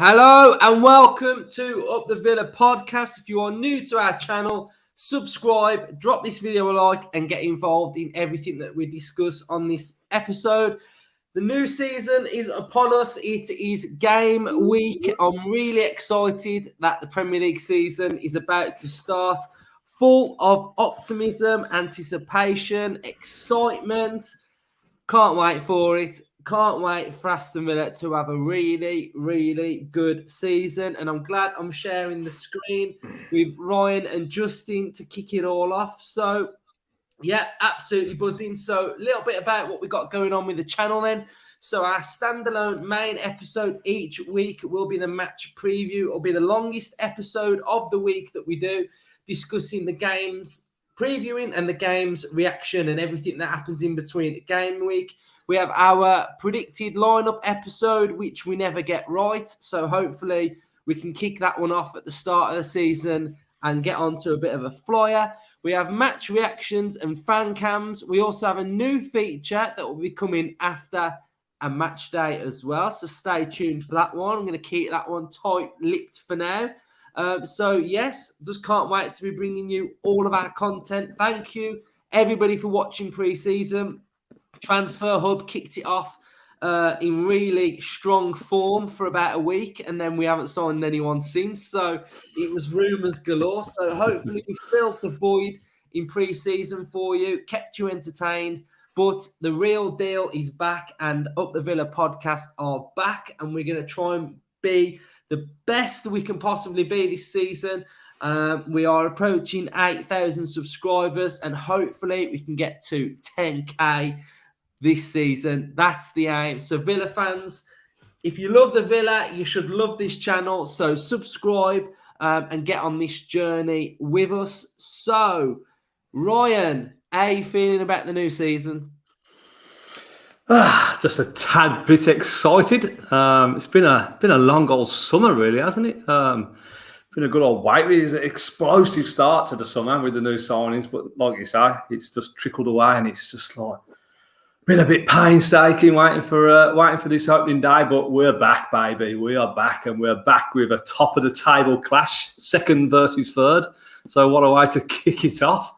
Hello and welcome to Up the Villa podcast. If you are new to our channel, subscribe, drop this video a like and get involved in everything that we discuss on this episode. The new season is upon us. It is game week. I'm really excited that the Premier League season is about to start. Full of optimism, anticipation, excitement. Can't wait for it. Can't wait for Aston Villa to have a really, really good season. And I'm glad I'm sharing the screen with Ryan and Justin to kick it all off. So, yeah, absolutely buzzing. So, a little bit about what we got going on with the channel then. So, our standalone main episode each week will be the match preview. It'll be the longest episode of the week that we do, discussing the games, previewing and the game's reaction and everything that happens in between game week. We have our predicted lineup episode, which we never get right. So hopefully we can kick that one off at the start of the season and get onto a bit of a flyer. We have match reactions and fan cams. We also have a new feature that will be coming after a match day as well. So stay tuned for that one. I'm going to keep that one tight-lipped for now. So yes, just can't wait to be bringing you all of our content. Thank you, everybody, for watching pre-season. Transfer Hub kicked it off in really strong form for about a week, and then we haven't signed anyone since. So it was rumours galore. So hopefully we filled the void in pre-season for you, kept you entertained. But the real deal is back, and Up the Villa podcast are back, and we're going to try and be the best we can possibly be this season. We are approaching 8,000 subscribers, and hopefully we can get to 10K this season. That's the aim. So Villa fans, if you love the Villa, you should love this channel. So subscribe and get on this journey with us. So Ryan, how are you feeling about the new season? Just a tad bit excited. It's been a long old summer, really, hasn't it? Been a good old wait. It's an explosive start to the summer with the new signings, but like you say, it's just trickled away, and it's just like been a bit painstaking waiting for this opening day. But we're back, baby. We are back, and we're back with a top of the table clash, second versus third. So what a way to kick it off.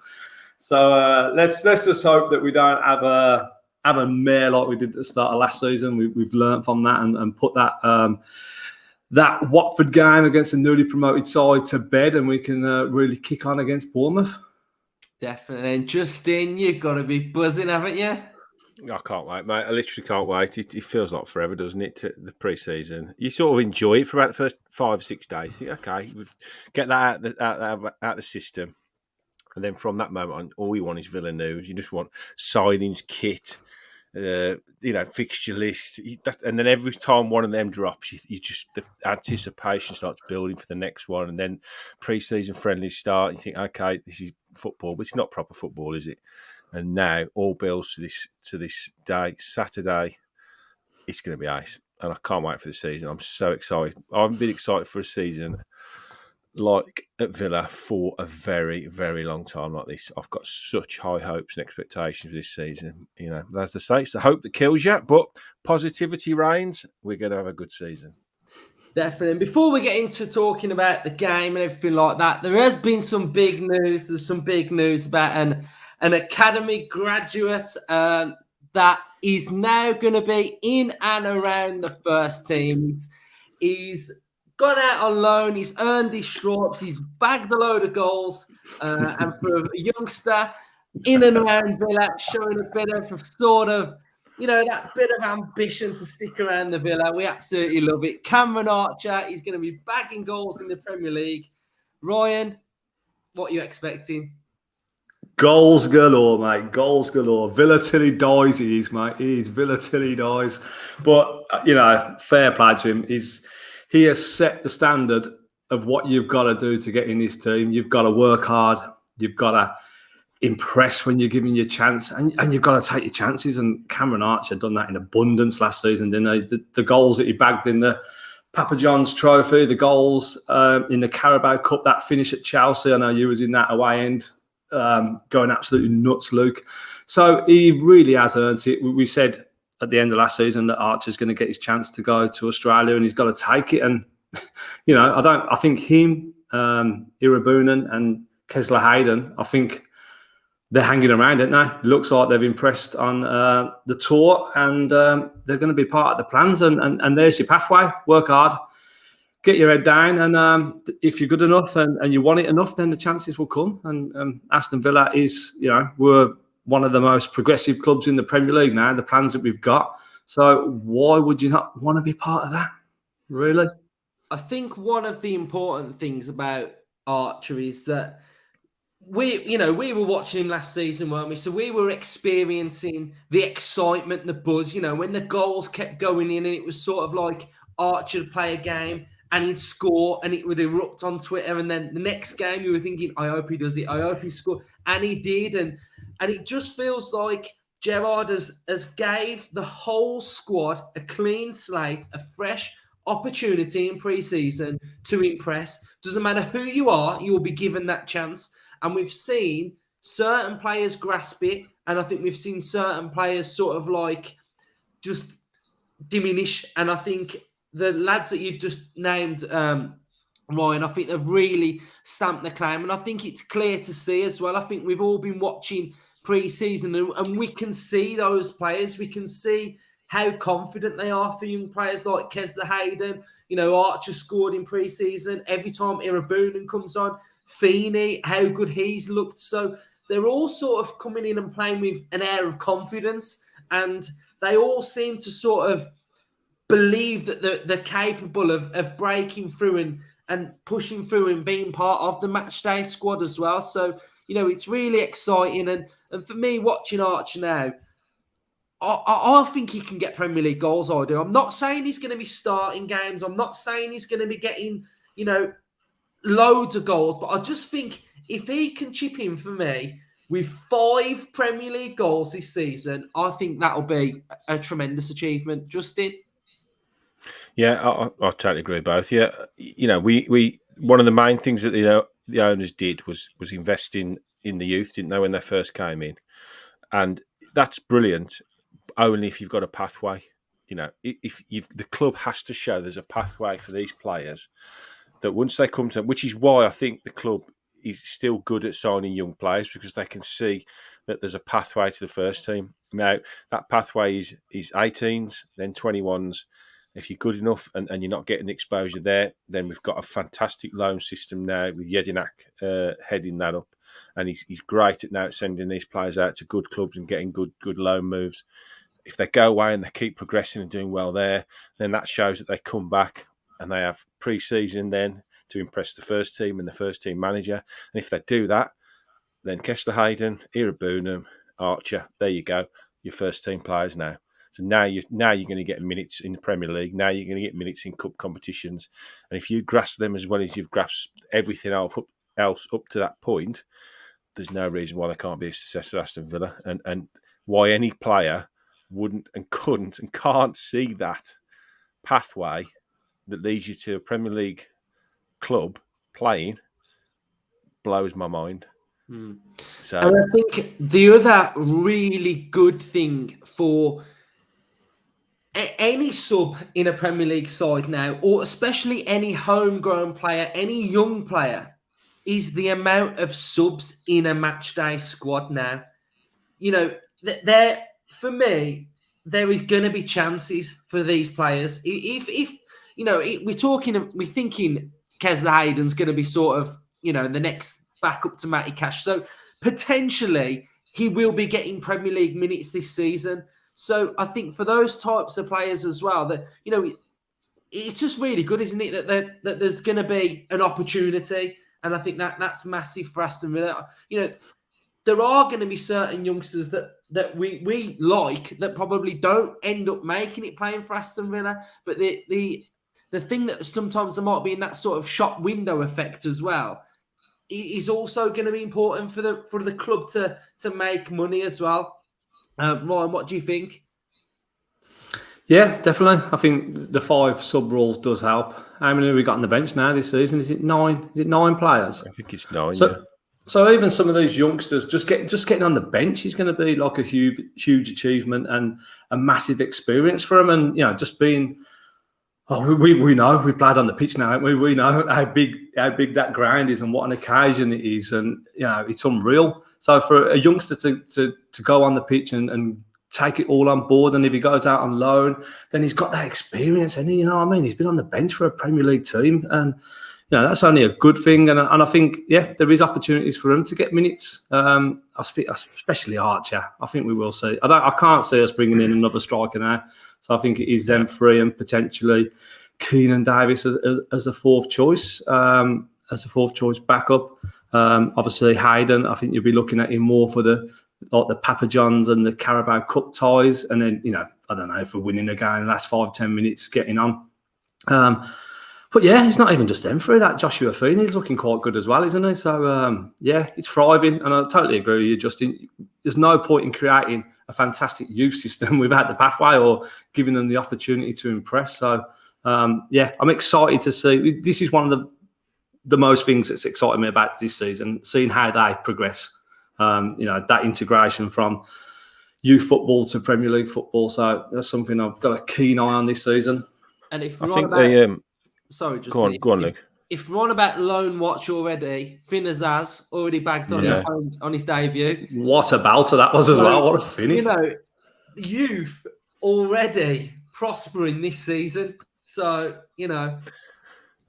So let's just hope that we don't have a mare like we did at the start of last season. We've learned from that and put that Watford game against a newly promoted side to bed, and we can really kick on against Bournemouth. Definitely. And Justin, you've got to be buzzing, haven't you? I can't wait, mate. I literally can't wait. It feels like forever, doesn't it, to the pre-season? You sort of enjoy it for about the first 5 or 6 days. You think, okay, get that out the system. And then from that moment on, all you want is Villa news. You just want signings, kit, fixture list. And then every time one of them drops, you just, the anticipation starts building for the next one. And then pre-season friendlies start. You think, okay, this is football, but it's not proper football, is it? And now all builds to this day, Saturday. It's going to be ace, and I can't wait for the season. I'm so excited. I haven't been excited for a season like at Villa for a very, very long time like this. I've got such high hopes and expectations for this season. You know, as they say, it's the hope that kills you, but positivity reigns. We're going to have a good season. Definitely. And before we get into talking about the game and everything like that, there has been some big news. There's some big news about an academy graduate that is now going to be in and around the first team. He's gone out on loan. He's earned his stripes. He's bagged a load of goals. And for a youngster in and around Villa, showing a bit of sort of, that bit of ambition to stick around the Villa. We absolutely love it. Cameron Archer is going to be bagging goals in the Premier League. Ryan, what are you expecting? Goals galore, mate. Goals galore. Villa till he dies, he is, mate. He is Villa till he dies. But, fair play to him. He has set the standard of what you've got to do to get in this team. You've got to work hard. You've got to impress when you're given your chance. And you've got to take your chances. And Cameron Archer done that in abundance last season, didn't he? The goals that he bagged in the Papa John's Trophy, the goals in the Carabao Cup, that finish at Chelsea. I know you was in that away end. Going absolutely nuts, Luke. So he really has earned it. We said at the end of last season that Archer's going to get his chance to go to Australia, and he's got to take it. And I think him, Irabunan and Kesler Hayden, I think they're hanging around, aren't they? It looks like they've impressed on the tour, and they're going to be part of the plans. And there's your pathway. Work hard, get your head down, and if you're good enough and you want it enough, then the chances will come. And Aston Villa is, we're one of the most progressive clubs in the Premier League now. The plans that we've got. So why would you not want to be part of that? Really? I think one of the important things about Archer is that we were watching him last season, weren't we? So we were experiencing the excitement, the buzz, when the goals kept going in, and it was sort of like Archer would play a game and he'd score and it would erupt on Twitter. And then the next game you were thinking, I hope he does it. I hope he scores. And he did. And it just feels like Gerrard has gave the whole squad a clean slate, a fresh opportunity in pre-season to impress. Doesn't matter who you are, you will be given that chance. And we've seen certain players grasp it, and I think we've seen certain players sort of like just diminish. And I think the lads that you've just named, Ryan, I think they've really stamped the claim. And I think it's clear to see as well. I think we've all been watching pre-season, and we can see those players. We can see how confident they are for young players like Kesler Hayden. Archer scored in pre-season. Every time Irabunan comes on, Feeney, how good he's looked. So they're all sort of coming in and playing with an air of confidence, and they all seem to sort of believe that they're capable of breaking through and pushing through and being part of the matchday squad as well. So, it's really exciting. And for me, watching Archer now, I think he can get Premier League goals, I do. I'm not saying he's going to be starting games. I'm not saying he's going to be getting, loads of goals, but I just think if he can chip in for me with 5 Premier League goals this season, I think that'll be a tremendous achievement. Justin? Yeah, I totally agree with both. Yeah, we one of the main things that the owners did was invest in the youth, didn't they, when they first came in, and that's brilliant. Only if you've got a pathway, if the club has to show there's a pathway for these players. That once they come to, which is why I think the club is still good at signing young players, because they can see that there's a pathway to the first team. Now, that pathway is 18s, then 21s. If you're good enough and you're not getting the exposure there, then we've got a fantastic loan system now with Jedinak heading that up. And he's great at now sending these players out to good clubs and getting good loan moves. If they go away and they keep progressing and doing well there, then that shows that they come back and they have pre-season then to impress the first team and the first team manager. And if they do that, then Kesler Hayden, Irabunan, Archer, there you go, your first team players now. So now you're going to get minutes in the Premier League. Now you're going to get minutes in cup competitions. And if you grasp them as well as you've grasped everything else up to that point, there's no reason why they can't be a success at Aston Villa. And why any player wouldn't and couldn't and can't see that pathway that leads you to a Premier League club playing blows my mind. So, and I think the other really good thing for any sub in a Premier League side now, or especially any homegrown player, any young player, is the amount of subs in a matchday squad now. For me, there is going to be chances for these players. If we're thinking Kesler Hayden's going to be sort of, the next backup to Matty Cash. So potentially he will be getting Premier League minutes this season. So I think for those types of players as well, that, it's just really good, isn't it? That there's going to be an opportunity. And I think that's massive for Aston Villa. There are going to be certain youngsters that we like that probably don't end up making it playing for Aston Villa. But the thing that sometimes there might be in that sort of shop window effect as well is also going to be important for the club to make money as well. Ryan, what do you think? Yeah, definitely. I think the 5 sub rule does help. How many have we got on the bench now this season? Is it 9? Is it 9 players? I think it's 9. So even some of these youngsters just getting on the bench is going to be like a huge achievement and a massive experience for them. And just being Oh, we know. We've played on the pitch now, haven't we? We know how big that ground is and what an occasion it is, and it's unreal. So for a youngster to go on the pitch and take it all on board, and if he goes out on loan, then he's got that experience, and you know what I mean. He's been on the bench for a Premier League team, and that's only a good thing. And I think there is opportunities for him to get minutes. Especially Archer. I think we will see. I can't see us bringing in another striker now. So I think it is them three and potentially Keenan Davis as a fourth choice, backup. Obviously Hayden, I think you'll be looking at him more for the Papa Johns and the Carabao Cup ties, and then I don't know if we're winning a game in the last 5-10 minutes getting on. But it's not even just them three. That Joshua Feeney's looking quite good as well, isn't he? So it's thriving, and I totally agree with you, Justin. There's no point in creating a fantastic youth system without the pathway or giving them the opportunity to impress. So I'm excited to see. This is one of the most things that's excited me about this season, seeing how they progress. That integration from youth football to Premier League football. So that's something I've got a keen eye on this season. And if I think sorry, just go on, Luke. If we're on about loan watch already, Finn Azaz already bagged on his debut. What a belter that was as well. What a finish. Youth already prospering this season. So, I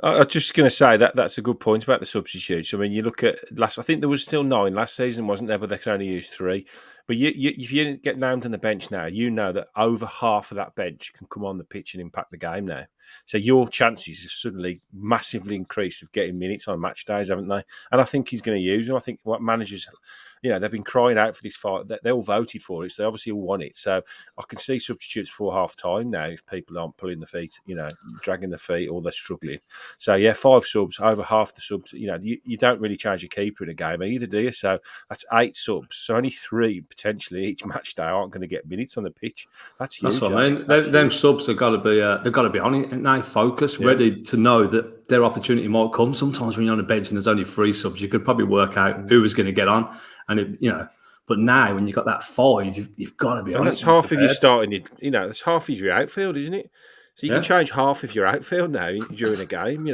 was just going to say that's a good point about the substitutes. I mean, you look at I think there was still 9 last season, wasn't there? But they could only use 3. But if you didn't get named on the bench now, you know that over half of that bench can come on the pitch and impact the game now. So your chances have suddenly massively increased of getting minutes on match days, haven't they? And I think he's going to use them. I think what managers, they've been crying out for this fight. They all voted for it, so they obviously all want it. So I can see substitutes before half time now if people aren't pulling the feet, dragging the feet, or they're struggling. So 5 subs, over half the subs. You don't really change your keeper in a game either, do you? So that's 8 subs. So only 3 potentially each match day aren't going to get minutes on the pitch. That's huge. That's what I mean. Them subs have got to be. They've got to be on it, and they focus, ready to know that their opportunity might come. Sometimes when you're on a bench and there's only 3 subs, you could probably work out who was going to get on. And but now when you've got that 5, you've got to be on. That's half of your starting. That's half of your outfield, isn't it? So you can change half of your outfield now during a game.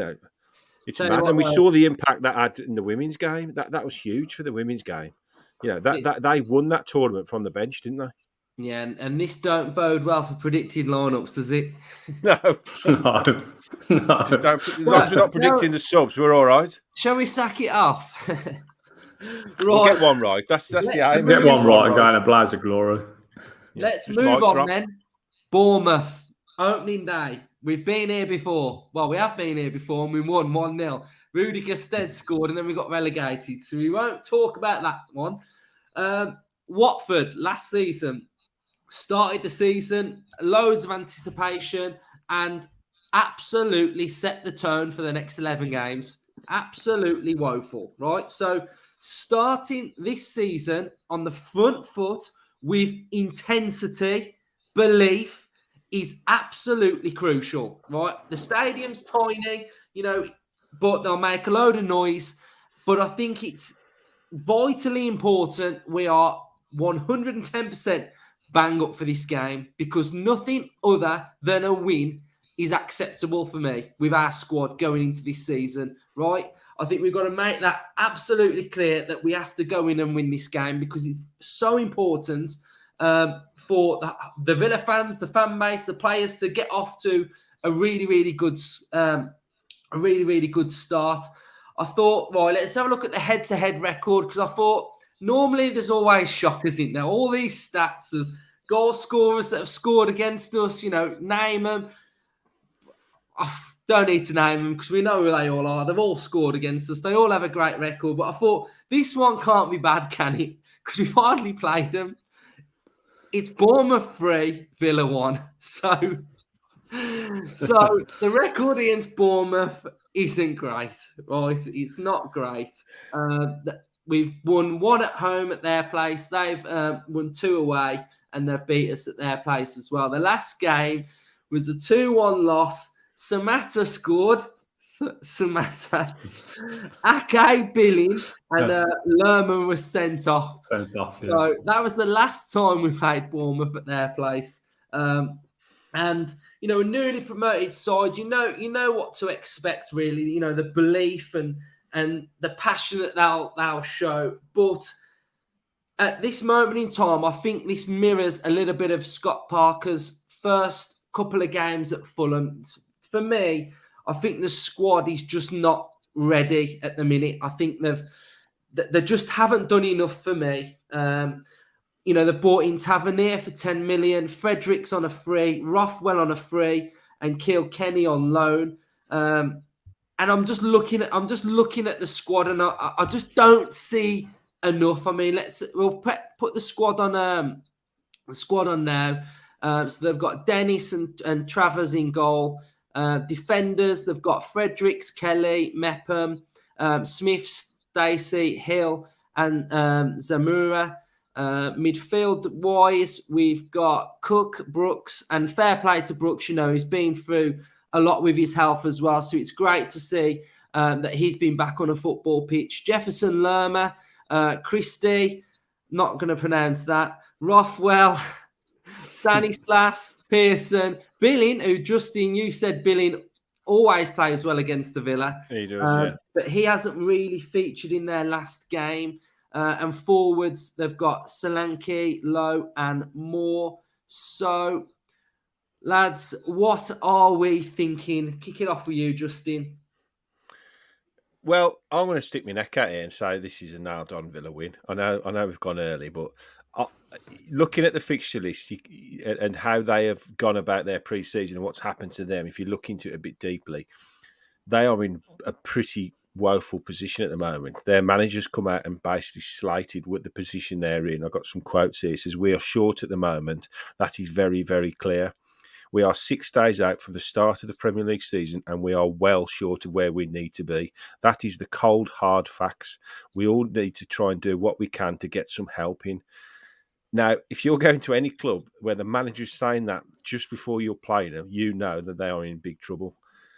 It's mad. And we saw the impact that had in the women's game. That was huge for the women's game. That they won that tournament from the bench, didn't they? Yeah, and this don't bode well for predicted lineups, does it? No. Just don't, as long as we're not predicting the subs, we're all right. Shall we sack it off? Right. We'll get one right. That's the aim. Get one right and go in a blaze of glory. Let's move on then. Bournemouth, opening day. We've been here before. Well, we have been here before and we won 1-0. Rudiger Stead scored and then we got relegated. So we won't talk about that one. Watford, last season, started the season, loads of anticipation, and absolutely set the tone for the next 11 games. Absolutely woeful, right? So starting this season on the front foot with intensity, belief is absolutely crucial, right? The stadium's tiny, but they'll make a load of noise. But I think it's vitally important we are 110% bang up for this game, because nothing other than a win is acceptable for me with our squad going into this season, right? I think we've got to make that absolutely clear that we have to go in and win this game, because it's so important for the Villa fans, the fan base, the players to get off to a really, really good start. I thought, right, let's have a look at the head-to-head record, because I thought normally there's always shockers in there. All these stats, there's goal scorers that have scored against us, name them. I don't need to name them because we know who they all are. They've all scored against us. They all have a great record. But I thought, this one can't be bad, can it? Because we've hardly played them. It's Bournemouth 3, Villa 1. So the record against Bournemouth isn't great, right? It's not great. We've won 1 at home at their place. They've won 2 away, and they've beat us at their place as well. The last game was a 2-1 loss. Samatta scored. Samatta. Ake Billing and Lerman was sent off. So that was the last time we played Bournemouth at their place. And a newly promoted side, you know what to expect, really. The belief and the passion that they'll show. But at this moment in time, I think this mirrors a little bit of Scott Parker's first couple of games at Fulham. For me, I think the squad is just not ready at the minute. I think they just haven't done enough for me. They've bought in Tavernier for 10 million, Fredericks on a free, Rothwell on a free, and Kilkenny on loan. And I'm just looking at the squad, and I just don't see enough. I mean, we'll put the squad on now. So they've got Dennis and Travers in goal. Defenders, they've got Fredericks, Kelly, Mepham, Smith, Stacey, Hill, and Zamora. Midfield wise, we've got Cook, Brooks, and fair play to Brooks. He's been through a lot with his health as well, so it's great to see that he's been back on a football pitch. Jefferson Lerma, Christie, not going to pronounce that, Rothwell, Stanislas, Pearson, Billing, who, Justin, you said Billing always plays well against the Villa. He does, yeah. But he hasn't really featured in their last game. And forwards, they've got Solanke, Lowe, and Moore. So, lads, what are we thinking? Kick it off with you, Justin. Well, I'm going to stick my neck out here and say this is a nailed-on Villa win. I know we've gone early, but looking at the fixture list and how they have gone about their pre-season and what's happened to them, if you look into it a bit deeply, they are in a pretty woeful position at the moment. Their managers come out and basically slated with the position they're in. I've got some quotes here. It says, "We are short at the moment." That is very, very clear. We are 6 days out from the start of the Premier League season, and we are well short of where we need to be. That is the cold, hard facts. We all need to try and do what we can to get some help in. Now, if you're going to any club where the manager's saying that just before you're playing them, you know that they are in big trouble.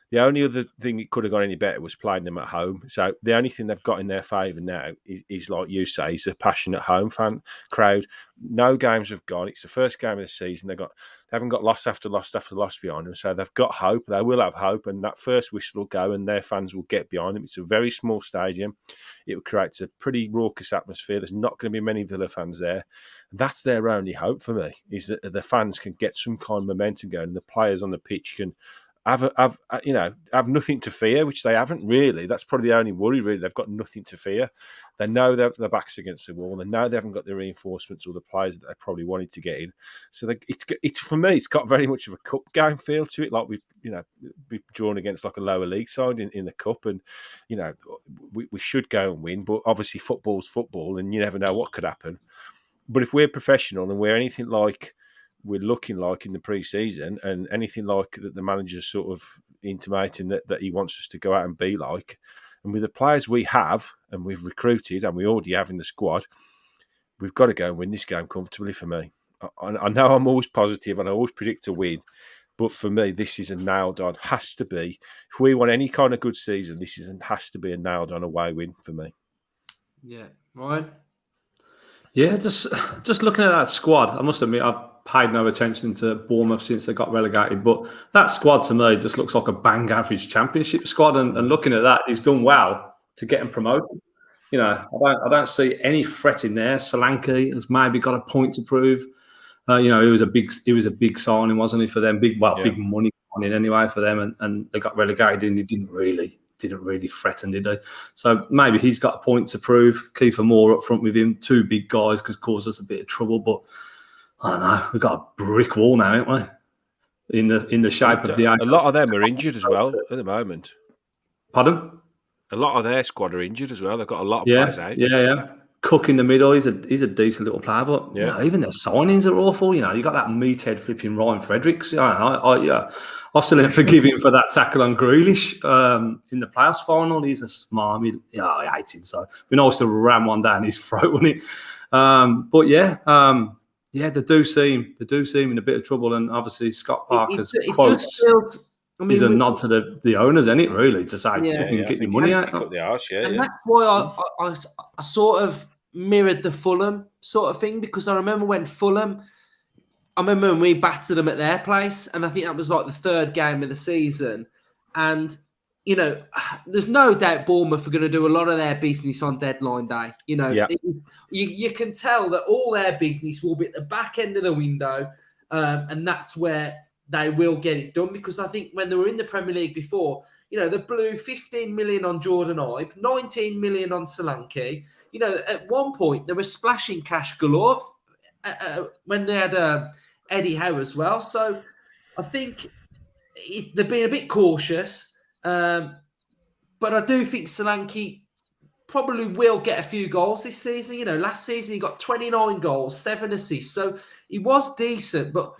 The only other thing that could have gone any better was playing them at home. So the only thing they've got in their favour now is like you say, is a passionate home fan crowd. No games have gone. It's the first game of the season. They haven't got loss after loss after loss behind them. So they've got hope. They will have hope, and that first whistle will go, and their fans will get behind them. It's a very small stadium. It will create a pretty raucous atmosphere. There's not going to be many Villa fans there. That's their only hope for me, is that the fans can get some kind of momentum going, and the players on the pitch can have nothing to fear, which they haven't really. That's probably the only worry, really. They've got nothing to fear. They know their backs against the wall. They know they haven't got the reinforcements or the players that they probably wanted to get in. So it's for me, it's got very much of a cup game feel to it. Like we've drawn against like a lower league side in the cup, and we should go and win. But obviously, football's football, and you never know what could happen. But if we're professional and we're anything like we're looking like in the pre-season, and anything like that the manager's sort of intimating that he wants us to go out and be like, and with the players we have and we've recruited and we already have in the squad, we've got to go and win this game comfortably for me. I know I'm always positive and I always predict a win, but for me, this is a nailed-on, has to be. If we want any kind of good season, has to be a nailed-on away win for me. Yeah. Ryan? Yeah, just looking at that squad, I must admit, I've paid no attention to Bournemouth since they got relegated, but that squad to me just looks like a bang average championship squad, and looking at that, he's done well to get him promoted. I don't see any threat in there. Solanke has maybe got a point to prove. He was a big signing, wasn't he, for them? Big money on it anyway for them, and they got relegated, and he didn't really threaten, did they? So maybe he's got a point to prove. Kiefer Moore up front with him, 2 big guys, could cause us a bit of trouble, but I don't know. We've got a brick wall now, haven't we? In the shape of the... A lot of them are injured as well at the moment. Pardon? A lot of their squad are injured as well. They've got a lot of players out. Yeah. Cook in the middle, he's a decent little player, but even their signings are awful. You got that meathead flipping Ryan Fredericks. I still don't forgive him for that tackle on Grealish in the playoffs final. He's a smart. I hate him. So it'd be nice to ram one down his throat, wouldn't it? They do seem in a bit of trouble, and obviously Scott Parker's quotes is a nod to the owners, isn't it? Really, to say get your money out. That's why I sort of mirrored the Fulham sort of thing, because I remember when Fulham, remember when we battered them at their place, and I think that was like the third game of the season. And, you know, there's no doubt Bournemouth are going to do a lot of their business on deadline day. You know, you can tell that all their business will be at the back end of the window, and that's where they will get it done. Because I think when they were in the Premier League before, you know, they blew 15 million on Jordan Ibe, 19 million on Solanke. You know, at one point, they were splashing cash galore when they had Eddie Howe as well. So I think they're being a bit cautious. But I do think Solanke probably will get a few goals this season. You know, last season he got 29 goals, 7 assists. So he was decent, but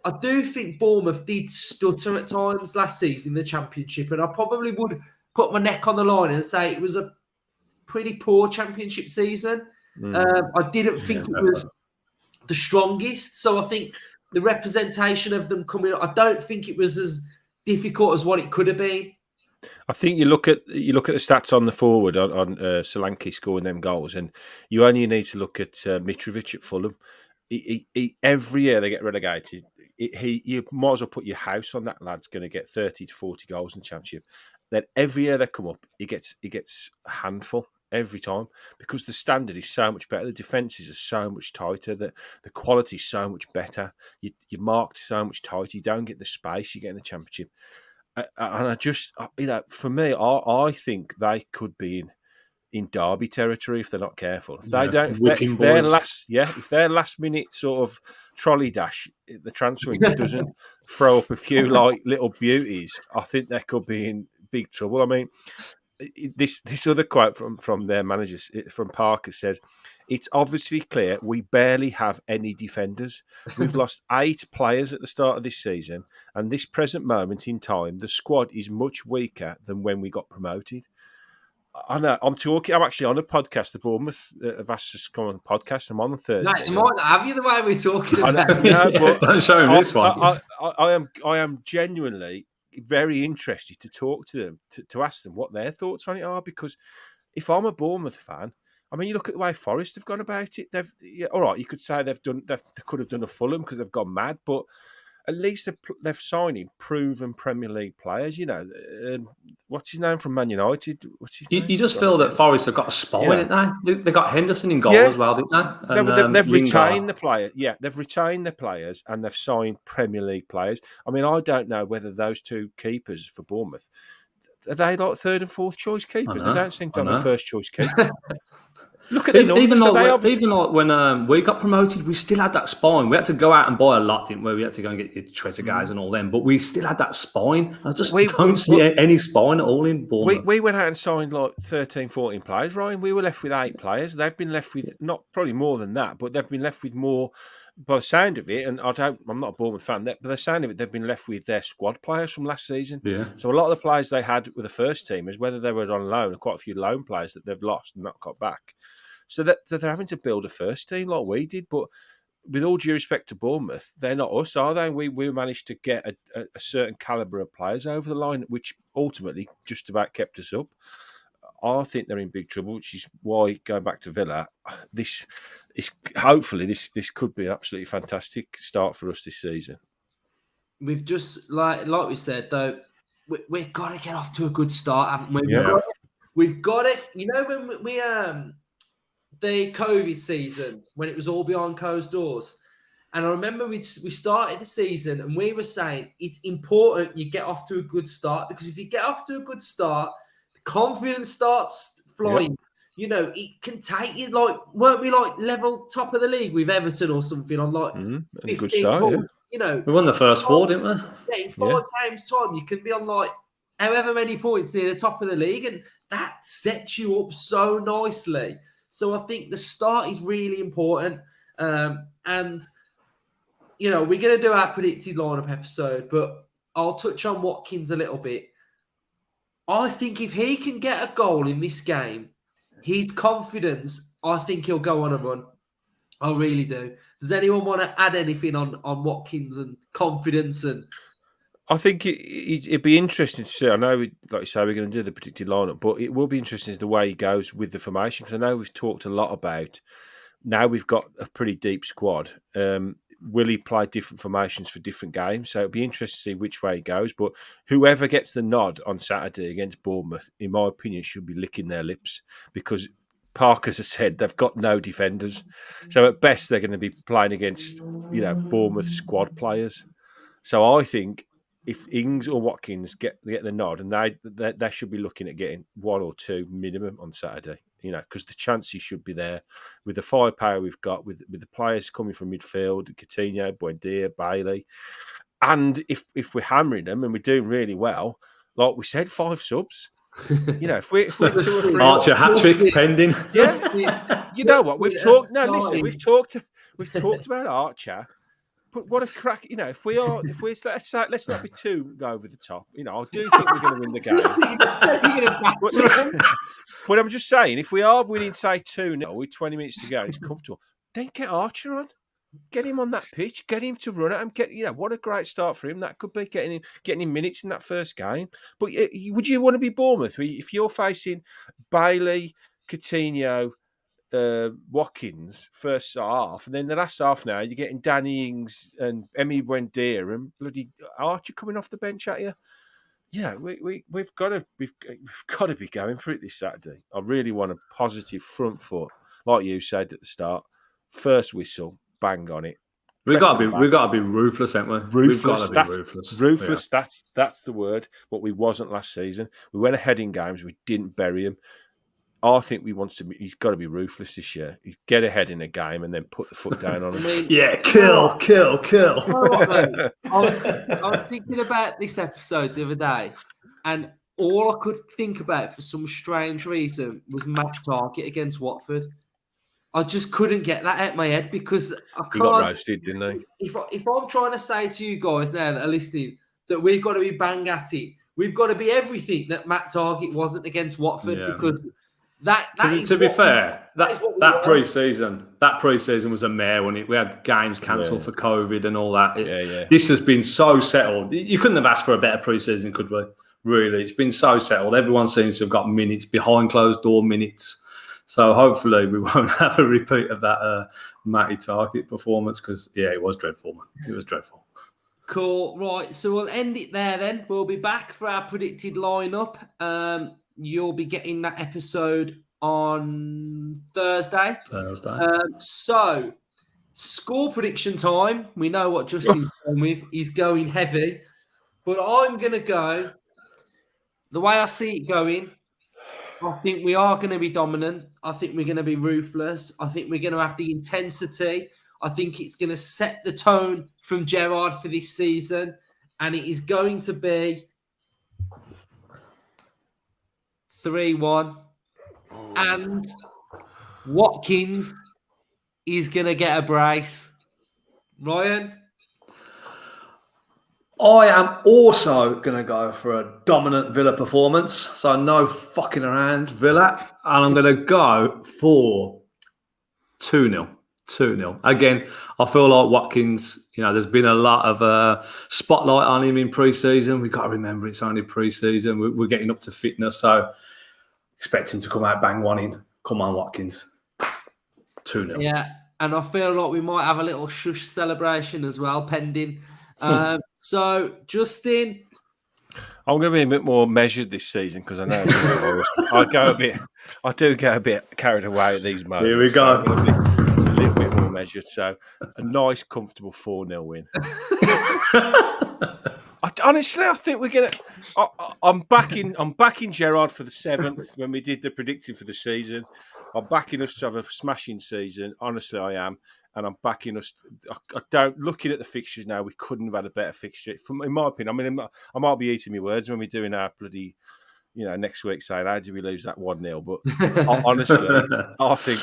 I do think Bournemouth did stutter at times last season in the Championship, and I probably would put my neck on the line and say it was a pretty poor Championship season. I didn't think it was the strongest, so I think the representation of them coming up, I don't think it was as difficult as what it could have been. I think you look at the stats on the forward on Solanke scoring them goals, and you only need to look at Mitrovic at Fulham. He, every year they get relegated. You might as well put your house on that lad's going to get 30 to 40 goals in the Championship. Then every year they come up, he gets a handful every time, because the standard is so much better. The defences are so much tighter. The quality is so much better. You're marked so much tighter. You don't get the space you get in the Championship. And I just, you know, for me, I think they could be in Derby territory if they're not careful. If they don't, if their last minute sort of trolley dash, the transfer window doesn't throw up a few like little beauties, I think they could be in big trouble. I mean, this other quote from their managers, from Parker, says, "It's obviously clear we barely have any defenders. We've lost 8 players at the start of this season, and this present moment in time, the squad is much weaker than when we got promoted." I know. I'm actually on a podcast. The Bournemouth have asked us to come on a podcast. I'm on the Thursday. Right, you might not have you the way we're talking about. But don't show him this one. I am genuinely very interested to talk to them, to ask them what their thoughts on it are. Because if I'm a Bournemouth fan, I mean, you look at the way Forest have gone about it. All right, you could say they could have done a Fulham because they've gone mad, but at least they've signed proven Premier League players. You know, what's his name from Man United? You just feel that Forest have got a spine, didn't they? They got Henderson in goal as well, didn't they? And, they've retained the player. Yeah, they've retained the players and they've signed Premier League players. I mean, I don't know whether those 2 keepers for Bournemouth, are they like 3rd and 4th choice keepers? They don't seem to have a first choice keeper. Look at the numbers. Even like when we got promoted, we still had that spine. We had to go out and buy a lot, didn't we? We had to go and get the Treasure guys and all them, but we still had that spine. I just don't see any spine at all in Bournemouth. We went out and signed like 13, 14 players, Ryan. We were left with 8 players. They've been left with probably more than that, but they've been left with more by the sound of it. And I'm not a Bournemouth fan, but the sound of it, they've been left with their squad players from last season. Yeah. So a lot of the players they had with the first team is whether they were on loan, quite a few loan players that they've lost and not got back. So that they're having to build a first team like we did. But with all due respect to Bournemouth, they're not us, are they? We managed to get a certain calibre of players over the line, which ultimately just about kept us up. I think they're in big trouble, which is why, going back to Villa, hopefully this could be an absolutely fantastic start for us this season. We've just, like we said, though, we've got to get off to a good start, haven't we? Yeah. We've got it. You know, when we the COVID season, when it was all behind closed doors. And I remember we started the season and we were saying it's important you get off to a good start, because if you get off to a good start, the confidence starts flying. Yep. You know, it can take you, like, weren't we like level top of the league with Everton or something on like 15 good start, goals? yeah. You know, we won the first 4, didn't we? Yeah, in 5 games' time, you can be on like however many points near the top of the league, and that sets you up so nicely. So I think the start is really important. And, you know, we're going to do our predicted lineup episode, but I'll touch on Watkins a little bit. I think if he can get a goal in this game, his confidence, I think he'll go on a run. I really do. Does anyone want to add anything on Watkins and confidence? And I think it'd be interesting to see. I know, like you say, we're going to do the predicted lineup, but it will be interesting as the way he goes with the formation, because I know we've talked a lot about, now we've got a pretty deep squad. will he play different formations for different games? So it'll be interesting to see which way he goes. But whoever gets the nod on Saturday against Bournemouth, in my opinion, should be licking their lips, because Parker's has said they've got no defenders. So at best, they're going to be playing against, Bournemouth squad players. So I think if Ings or Watkins get the nod, and they should be looking at getting 1 or 2 minimum on Saturday, because the chances should be there with the firepower we've got, with the players coming from midfield, Coutinho, Buendia, Bailey. And if we're hammering them and we're doing really well, like we said, 5 subs. If we're 2 or 3 Archer hat trick pending. Yeah. You know what? We've talked about Archer. But what a crack! If let's not be too over the top. I do think we're going to win the game. But I'm just saying, if we are winning, say 2-0 with 20 minutes to go, it's comfortable. Then get Archer on, get him on that pitch, get him to run it, and what a great start for him. That could be getting him minutes in that first game. But would you want to be Bournemouth if you're facing Bailey, Coutinho, Watkins first half, and then the last half now you're getting Danny Ings and Emi Buendia and bloody Archer coming off the bench at you? We've got to be going for it this Saturday. I really want a positive front foot, like you said at the start. First whistle, bang on it. We've got to be ruthless, haven't we? Ruthless. Ruthless. Ruthless. Yeah. That's the word. But we wasn't last season. We went ahead in games. We didn't bury him. I think he's got to be ruthless this year. He's get ahead in a game and then put the foot down on him. Kill. I was thinking about this episode the other day, and all I could think about for some strange reason was match target against Watford. I just couldn't get that out of my head because I can't. He got roasted, didn't he? If I'm trying to say to you guys now that are listening that we've got to be bang at it, we've got to be everything that Matt Target wasn't against Watford because. To be fair, that pre-season was a mare when we had games cancelled for COVID and all that. This has been so settled. You couldn't have asked for a better pre-season, could we? Really, it's been so settled. Everyone seems to have got minutes, behind closed door minutes. So hopefully we won't have a repeat of that Matty Target performance because it was dreadful, man. It was dreadful. Cool. Right, so we'll end it there then. We'll be back for our predicted lineup. You'll be getting that episode on Thursday. So, score prediction time. We know what Justin's going with. He's going heavy. But I'm going to go, the way I see it going, I think we are going to be dominant. I think we're going to be ruthless. I think we're going to have the intensity. I think it's going to set the tone from Gerrard for this season. And it is going to be 3-1, and Watkins is going to get a brace. Ryan? I am also going to go for a dominant Villa performance, so no fucking around Villa, and I'm going to go for 2-0. 2-0. Again, I feel like Watkins, there's been a lot of spotlight on him in pre-season. We've got to remember it's only pre-season. We're getting up to fitness, so expecting to come out bang one in. Come on, Watkins. 2-0. Yeah, and I feel like we might have a little shush celebration as well, pending. So, Justin? I'm going to be a bit more measured this season because I know I do get a bit carried away at these moments. Here we go. So a little bit more measured. So, a nice, comfortable 4-0 win. Honestly, I think we're gonna. I'm backing Gerrard for the 7th when we did the predicting for the season. I'm backing us to have a smashing season. Honestly, I am, and I'm backing us. I don't. Looking at the fixtures now, we couldn't have had a better fixture. In my opinion, I might be eating my words when we're doing our bloody, next week saying how did we lose that 1-0? But honestly, I think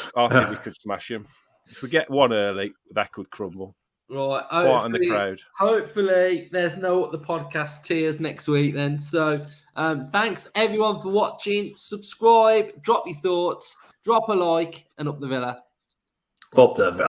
we could smash them. If we get one early, that could crumble. Right, on the crowd. Hopefully, there's no the podcast tears next week then. So, thanks everyone for watching. Subscribe, drop your thoughts, drop a like, and up the Villa. Up the Villa.